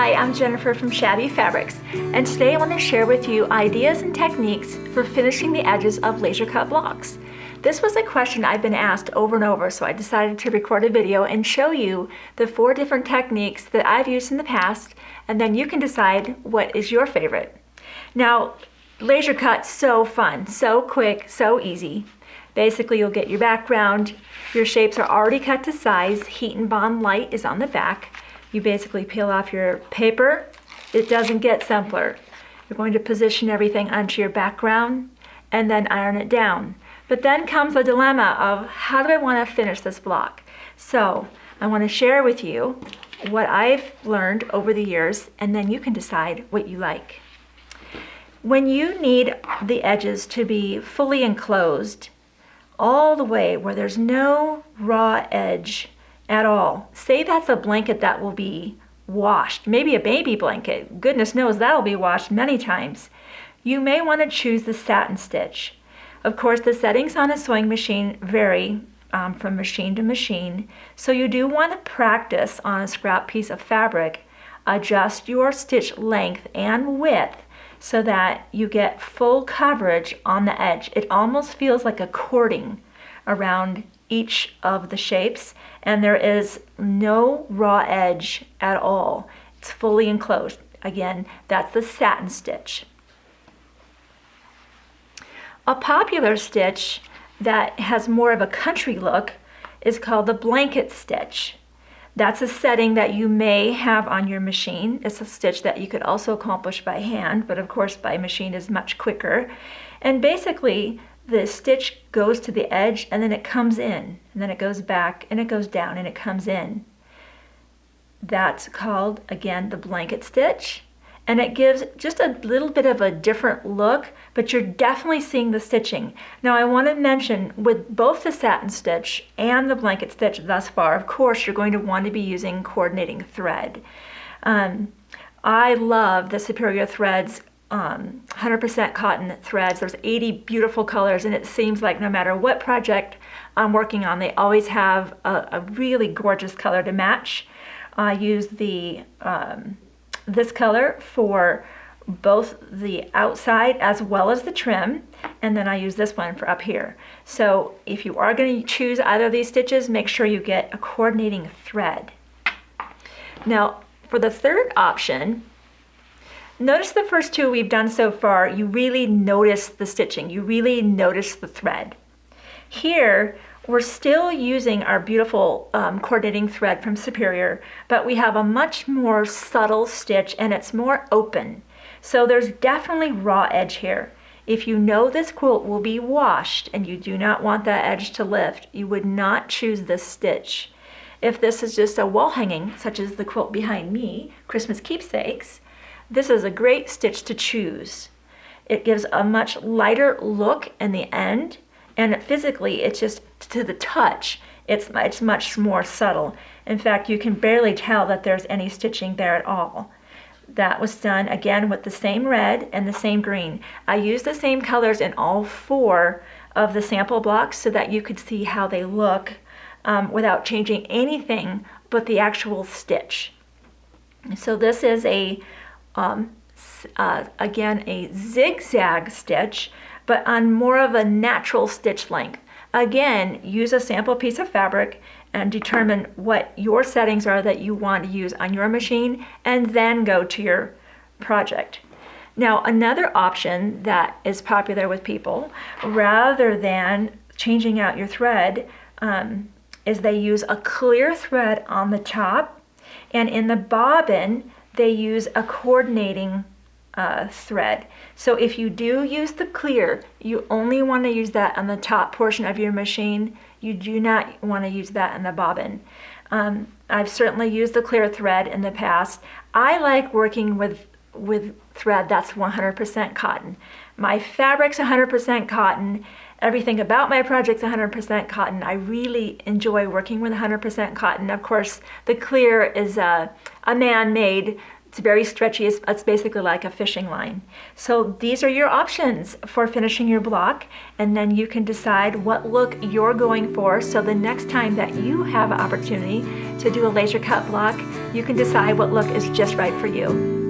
Hi, I'm Jennifer from Shabby Fabrics, and today I want to share with you ideas and techniques for finishing the edges of laser cut blocks. This was a question I've been asked over and over, so I decided to record a video and show you the 4 different techniques that I've used in the past, and then you can decide what is your favorite. Now, laser cut's so fun, so quick, so easy. Basically, you'll get your background, your shapes are already cut to size, heat and bond light is on the back. You basically peel off your paper. It doesn't get simpler. You're going to position everything onto your background and then iron it down. But then comes the dilemma of how do I want to finish this block? So I want to share with you what I've learned over the years, and then you can decide what you like. When you need the edges to be fully enclosed, all the way where there's no raw edge at all. Say that's a blanket that will be washed, maybe a baby blanket. Goodness knows that'll be washed many times. You may want to choose the Satin Stitch. Of course, the settings on a sewing machine vary from machine to machine, so you do want to practice on a scrap piece of fabric. Adjust your stitch length and width so that you get full coverage on the edge. It almost feels like a cording around each of the shapes, and there is no raw edge at all. It's fully enclosed. Again, that's the Satin Stitch. A popular stitch that has more of a country look is called the Blanket Stitch. That's a setting that you may have on your machine. It's a stitch that you could also accomplish by hand, but of course by machine is much quicker. And basically, the stitch goes to the edge and then it comes in, and then it goes back and it goes down and it comes in. That's called, again, the Blanket Stitch. And it gives just a little bit of a different look, but you're definitely seeing the stitching. Now I want to mention, with both the Satin Stitch and the Blanket Stitch thus far, of course you're going to want to be using coordinating thread. I love the Superior Threads 100% cotton threads. There's 80 beautiful colors, and it seems like no matter what project I'm working on, they always have a really gorgeous color to match. I use the this color for both the outside as well as the trim, and then I use this one for up here. So if you are going to choose either of these stitches, make sure you get a coordinating thread. Now for the third option, notice the first 2 we've done so far, you really notice the stitching, you really notice the thread. Here, we're still using our beautiful coordinating thread from Superior, but we have a much more subtle stitch and it's more open. So there's definitely raw edge here. If you know this quilt will be washed and you do not want that edge to lift, you would not choose this stitch. If this is just a wall hanging, such as the quilt behind me, Christmas Keepsakes, this is a great stitch to choose. It gives a much lighter look in the end, and physically it's just to the touch, it's much more subtle. In fact, you can barely tell that there's any stitching there at all. That was done again with the same red and the same green. I used the same colors in all 4 of the sample blocks so that you could see how they look without changing anything but the actual stitch. So this is a again a zigzag stitch, but on more of a natural stitch length. Again, use a sample piece of fabric and determine what your settings are that you want to use on your machine, and then go to your project. Now another option that is popular with people, rather than changing out your thread, is they use a clear thread on the top, and in the bobbin they use a coordinating thread. So if you do use the clear, you only want to use that on the top portion of your machine. You do not want to use that in the bobbin. I've certainly used the clear thread in the past. I like working with thread that's 100% cotton. My fabric's 100% cotton. Everything about my project's 100% cotton. I really enjoy working with 100% cotton. Of course, the clear is a man-made It's very stretchy. It's basically like a fishing line. So these are your options for finishing your block, and then you can decide what look you're going for. So the next time that you have an opportunity to do a laser cut block, you can decide what look is just right for you.